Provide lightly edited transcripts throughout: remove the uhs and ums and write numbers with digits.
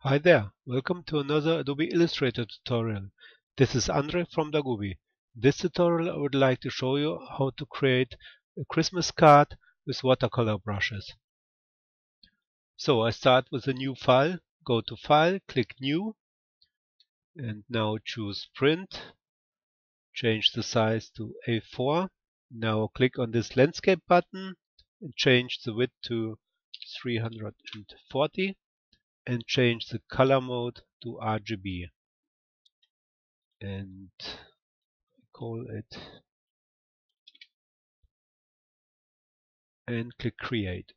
Hi there, welcome to another Adobe Illustrator tutorial. This is Andre from Dagubi. In this tutorial I would like to show you how to create a Christmas card with watercolor brushes. So I start with a new file, go to File, click New, and now choose Print, change the size to A4. Now click on this landscape button and change the width to 340 and change the color mode to RGB. And call it and click create.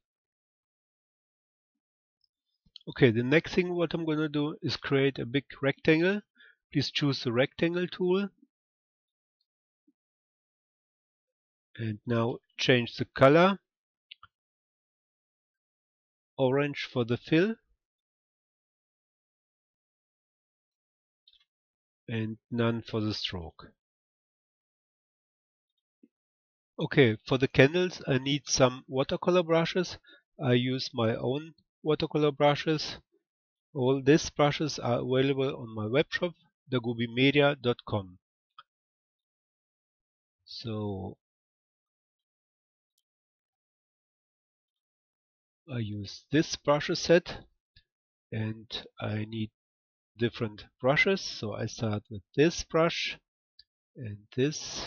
Okay, the next thing what I'm going to do is create a big rectangle. Please choose the rectangle tool and now change the color, orange for the fill and none for the stroke. Okay, for the candles I need some watercolor brushes. I use my own watercolor brushes. All these brushes are available on my webshop dagubimedia.com. So I use this brush set and I need different brushes. So I start with this brush and this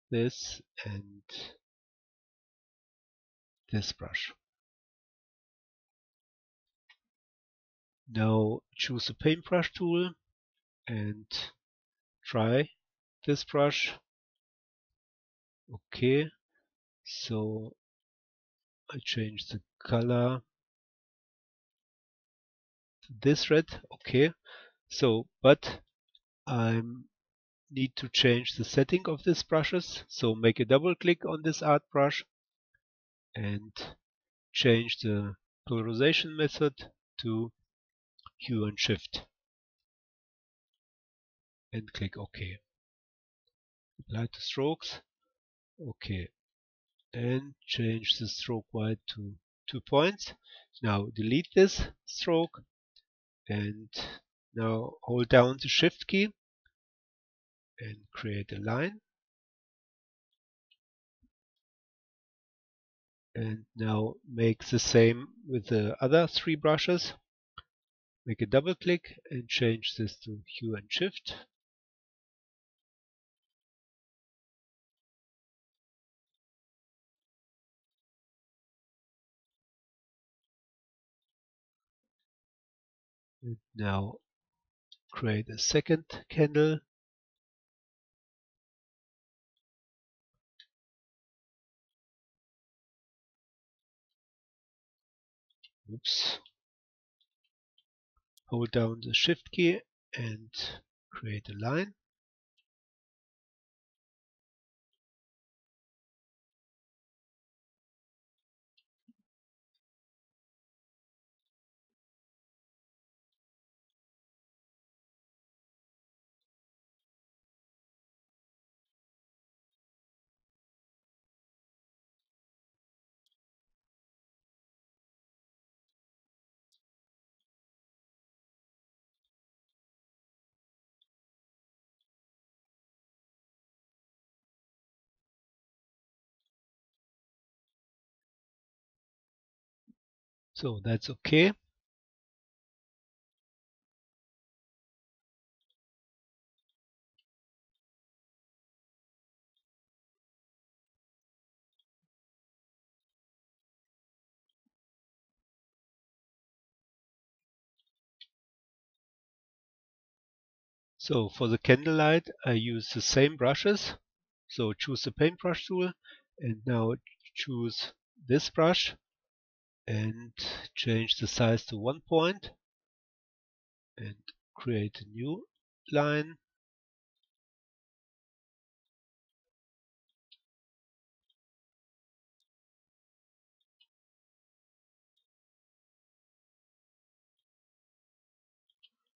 and this brush. Now choose the paintbrush tool and try this brush. Okay, so I change the color to this red. Okay, so but I need to change the setting of these brushes. So make a double click on this art brush and change the polarization method to hue and shift and click OK. Apply to strokes. OK. And change the stroke weight to 2 points. Now delete this stroke and now hold down the shift key and create a line. And now make the same with the other 3 brushes. Make a double click and change this to hue and shift. And now create a second candle. Oops. Hold down the shift key and create a line. So that's okay. So for the candlelight I use the same brushes. So choose the paintbrush tool and now choose this brush and change the size to 1 point and create a new line.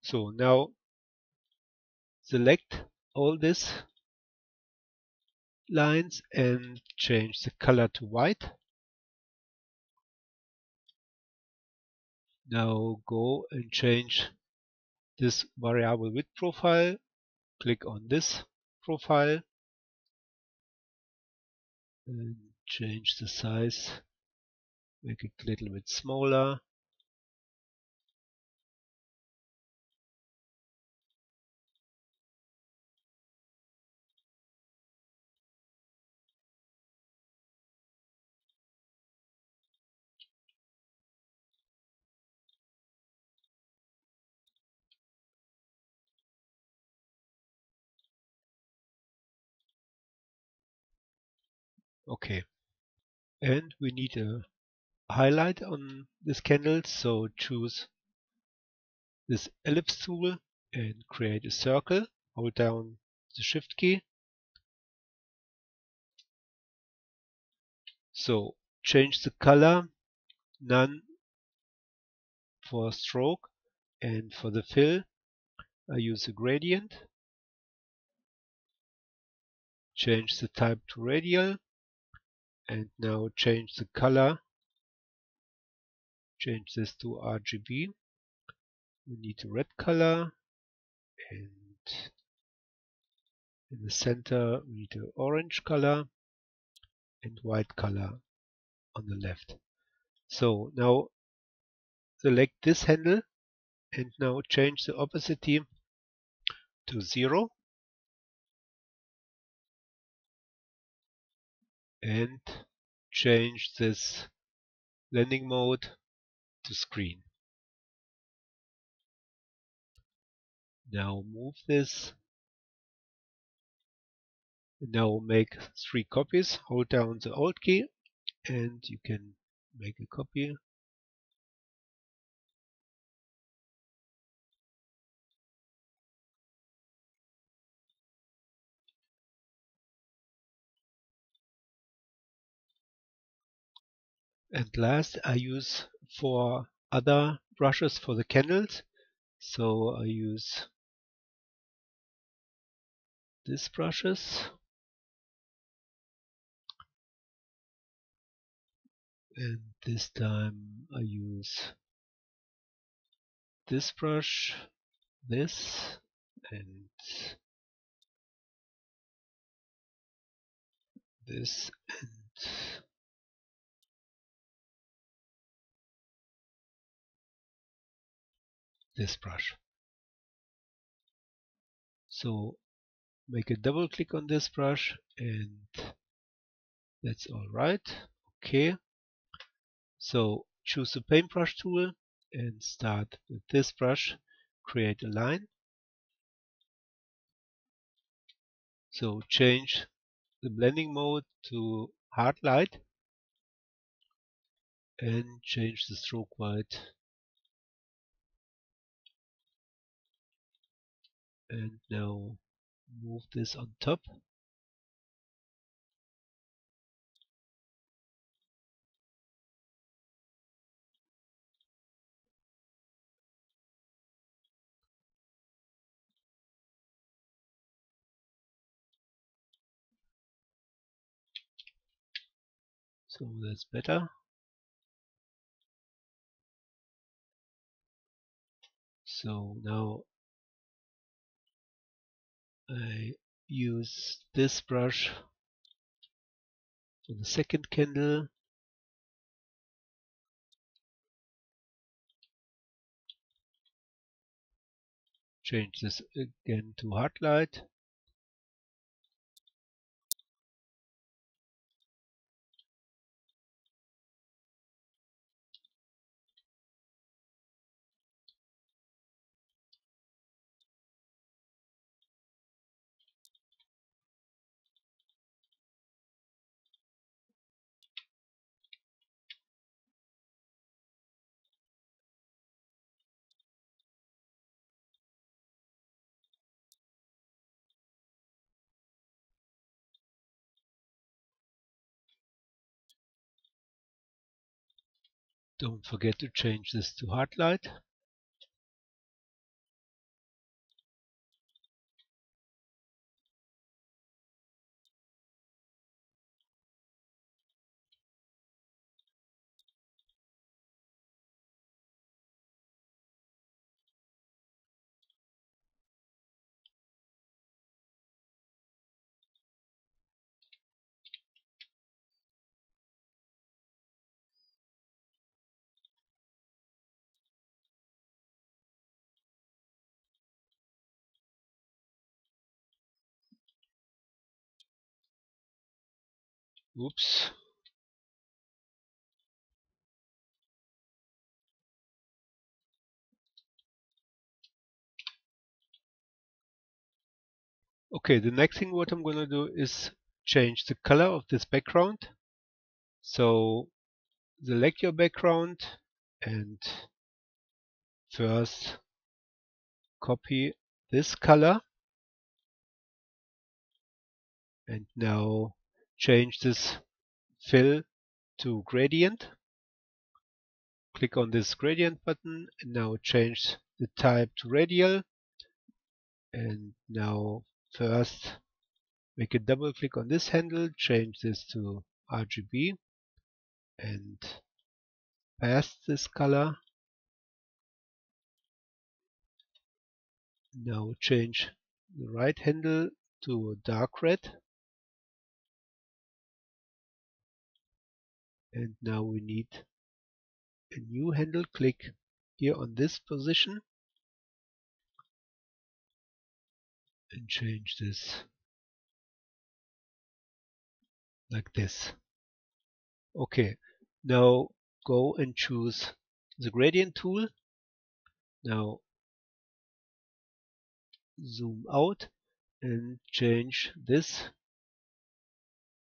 So now select all these lines and change the color to white. Now go and change this variable width profile. Click on this profile and change the size, make it a little bit smaller. Okay, and we need a highlight on this candle, so choose this ellipse tool and create a circle. Hold down the shift key. So change the color, none for stroke, and for the fill I use a gradient. Change the type to radial, and now change the color. Change this to RGB. We need a red color, and in the center we need an orange color and white color on the left. So now select this handle and now change the opacity to 0 and change this blending mode to screen. Now move this. Now make 3 copies. Hold down the Alt key and you can make a copy. And last I use for other brushes for the candles. So I use these brushes and this time I use this brush, this, and this, and this brush. So make a double click on this brush and that's all right. Okay. So choose the paintbrush tool and start with this brush. Create a line. So change the blending mode to hard light and change the stroke weight and now move this on top. So that's better. So now I use this brush for the second candle. Change this again to hard light. Don't forget to change this to hard light. Oops. Okay, the next thing what I'm gonna do is change the color of this background. So select your background and first copy this color and now change this fill to gradient. Click on this gradient button and now change the type to radial, and now first make a double click on this handle, change this to RGB and paste this color. Now change the right handle to dark red, and now we need a new handle. Click here on this position and change this like this. Okay, now go and choose the gradient tool. Now zoom out and change this,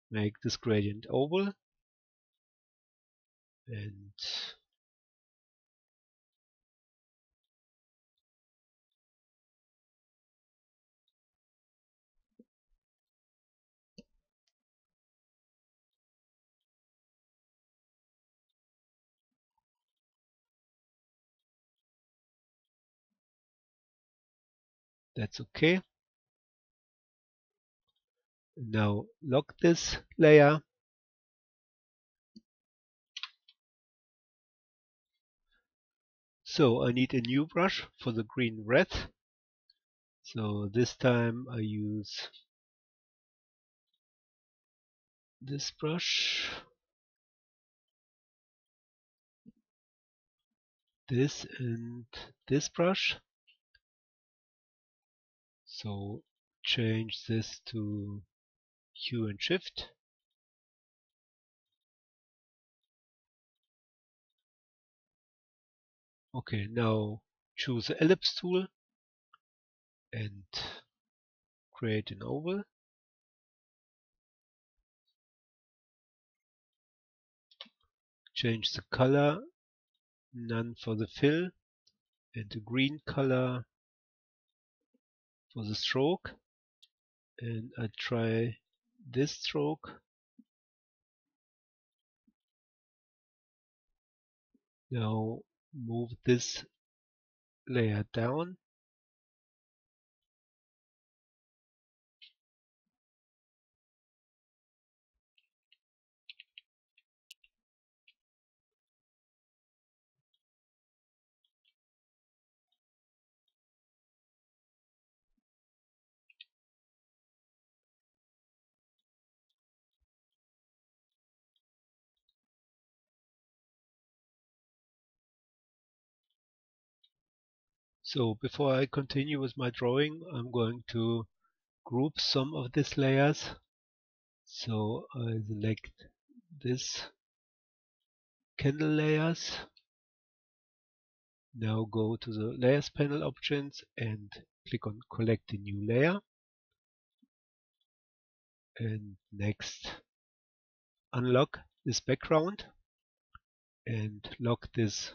make this gradient oval, and that's okay. Now lock this layer. So I need a new brush for the green red. So this time I use this brush, this and this brush. So change this to hue and shift. Okay, now choose the ellipse tool and create an oval. Change the color, none for the fill, and the green color for the stroke. And I try this stroke. Now move this layer down. So before I continue with my drawing, I'm going to group some of these layers. So I select this candle layers. Now go to the layers panel options and click on collect a new layer. And next unlock this background and lock this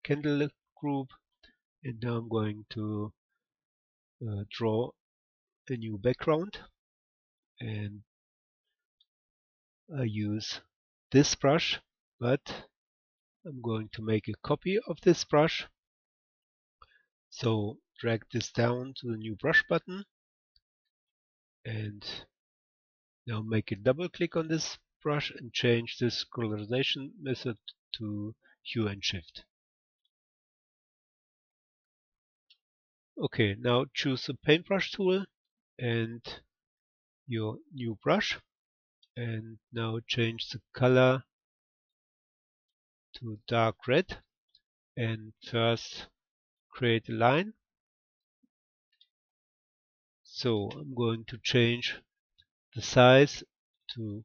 candle group. And now I'm going to draw a new background, and I use this brush, but I'm going to make a copy of this brush. So drag this down to the new brush button and now make a double click on this brush and change this colorization method to hue and shift. Okay, now choose the paintbrush tool and your new brush, and now change the color to dark red, and first create a line. So I'm going to change the size to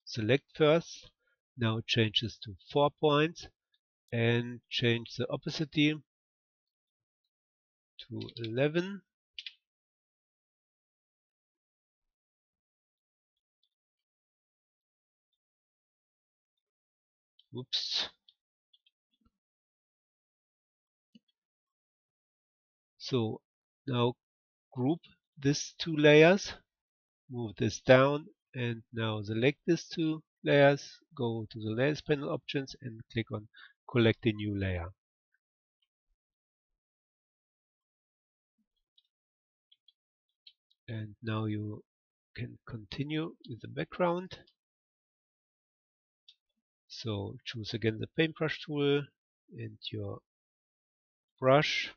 select first. Now change this to 4 points and change the opacity to 11. Oops. So now group these two layers, move this down, and now select these two layers, go to the layers panel options and click on collect a new layer. And now you can continue with the background. So choose again the paintbrush tool and your brush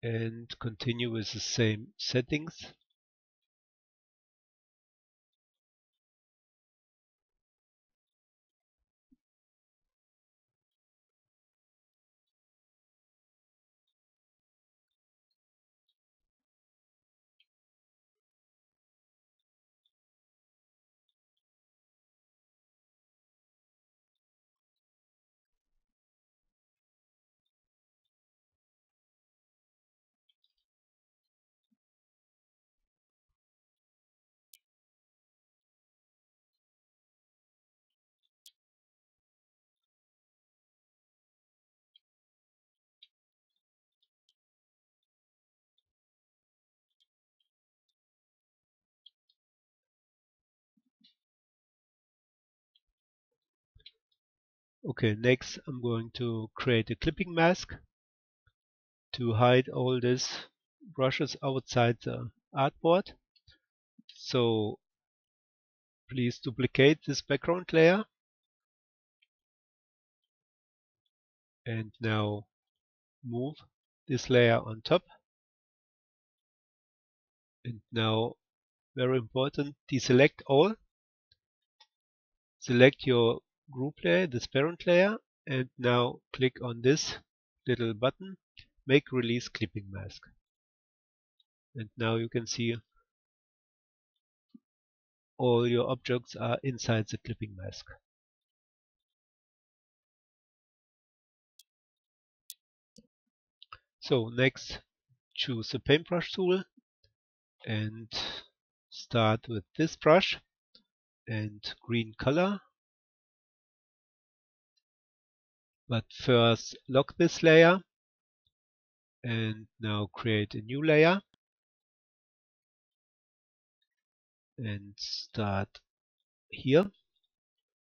and continue with the same settings. Okay, next I'm going to create a clipping mask to hide all these brushes outside the artboard. So please duplicate this background layer and now move this layer on top. And now, very important, deselect all. Select your group layer, this parent layer, and now click on this little button, make release clipping mask. And now you can see all your objects are inside the clipping mask. So next, choose the paintbrush tool and start with this brush and green color. But first lock this layer and now create a new layer and start here.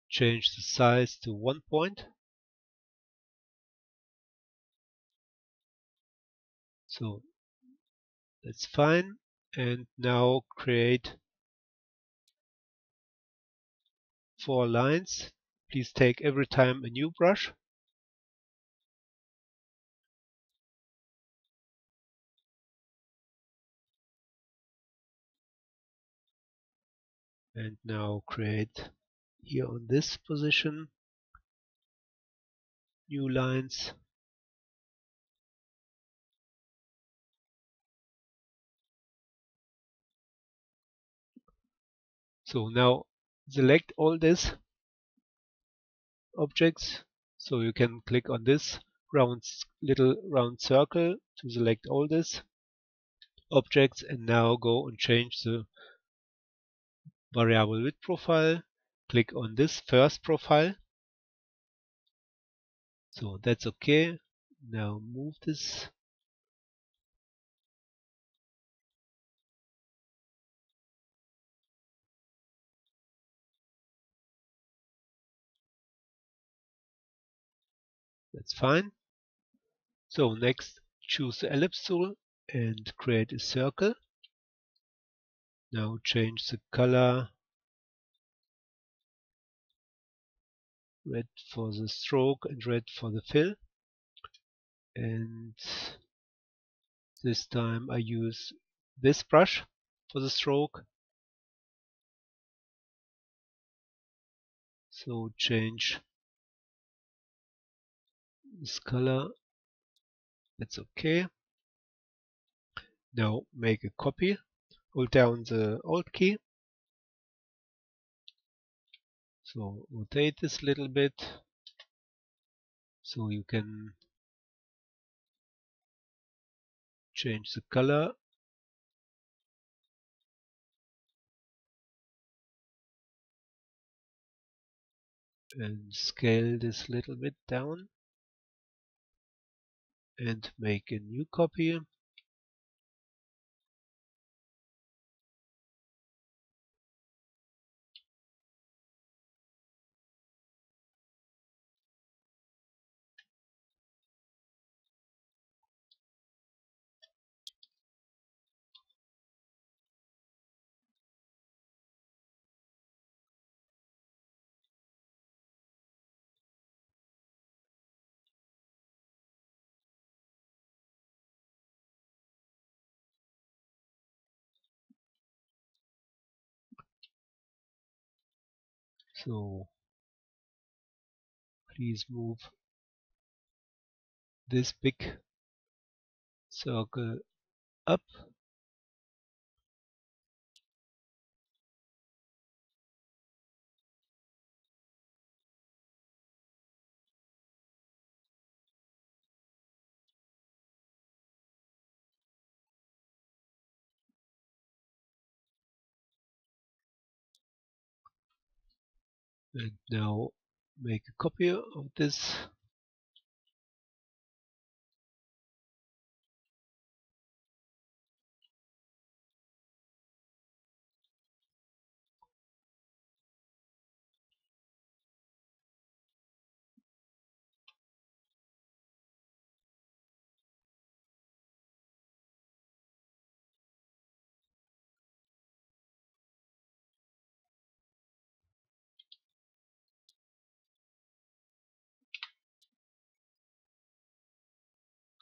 Change the size to 1 point. So that's fine. And now create 4 lines. Please take every time a new brush. And now create here on this position new lines. So now select all these objects. So you can click on this little round circle to select all these objects and now go and change the variable width profile. Click on this first profile. So that's okay. Now move this. That's fine. So next, choose the ellipse tool and create a circle. Now change the color, red for the stroke and red for the fill. And this time I use this brush for the stroke. So change this color. That's okay. Now make a copy. Hold down the Alt key So rotate this a little bit so you can change the color and scale this a little bit down and make a new copy. So please move this big circle up, and now make a copy of this.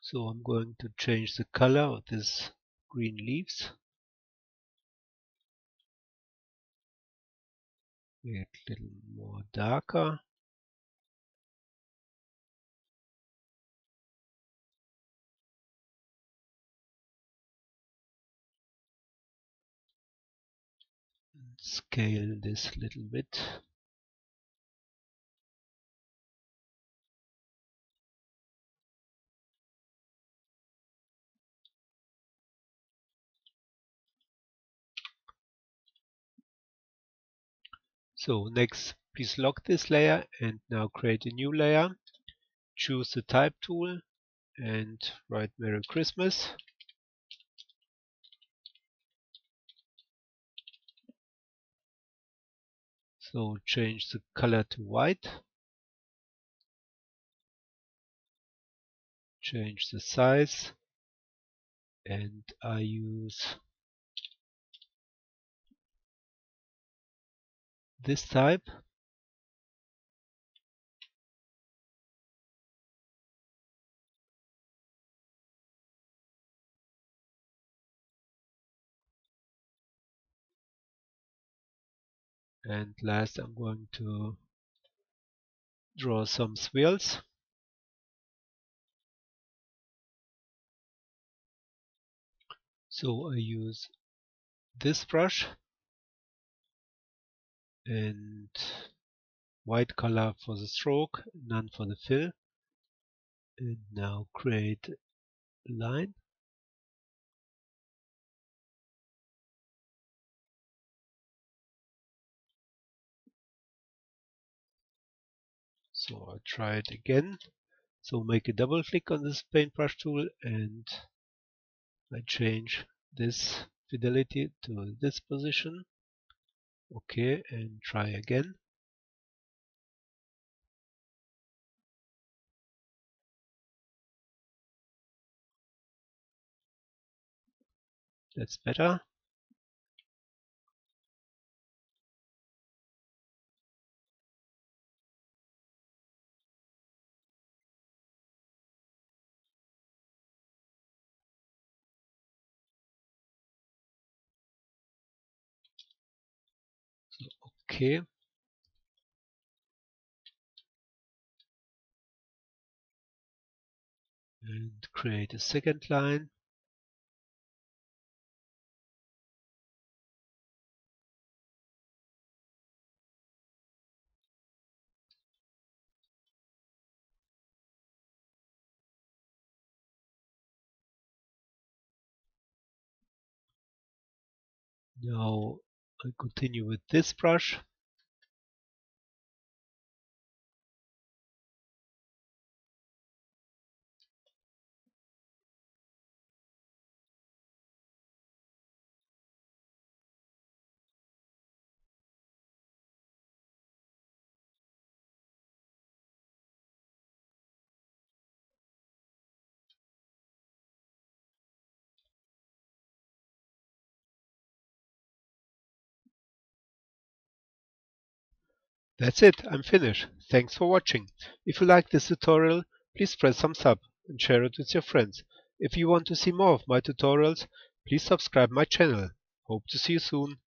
So I'm going to change the color of this green leaves, make it a little more darker. Scale this a little bit. So next, please lock this layer and now create a new layer. Choose the type tool and write Merry Christmas. So change the color to white. Change the size, and I use this type. And last I'm going to draw some swirls. So I use this brush and white color for the stroke, none for the fill. And now create a line. So I try it again. So make a double click on this paintbrush tool and I change this fidelity to this position. Okay, and try again. That's better. So, okay. And create a second line. Now I continue with this brush. That's it, I'm finished. Thanks for watching. If you like this tutorial, please press thumbs up and share it with your friends. If you want to see more of my tutorials, please subscribe my channel. Hope to see you soon.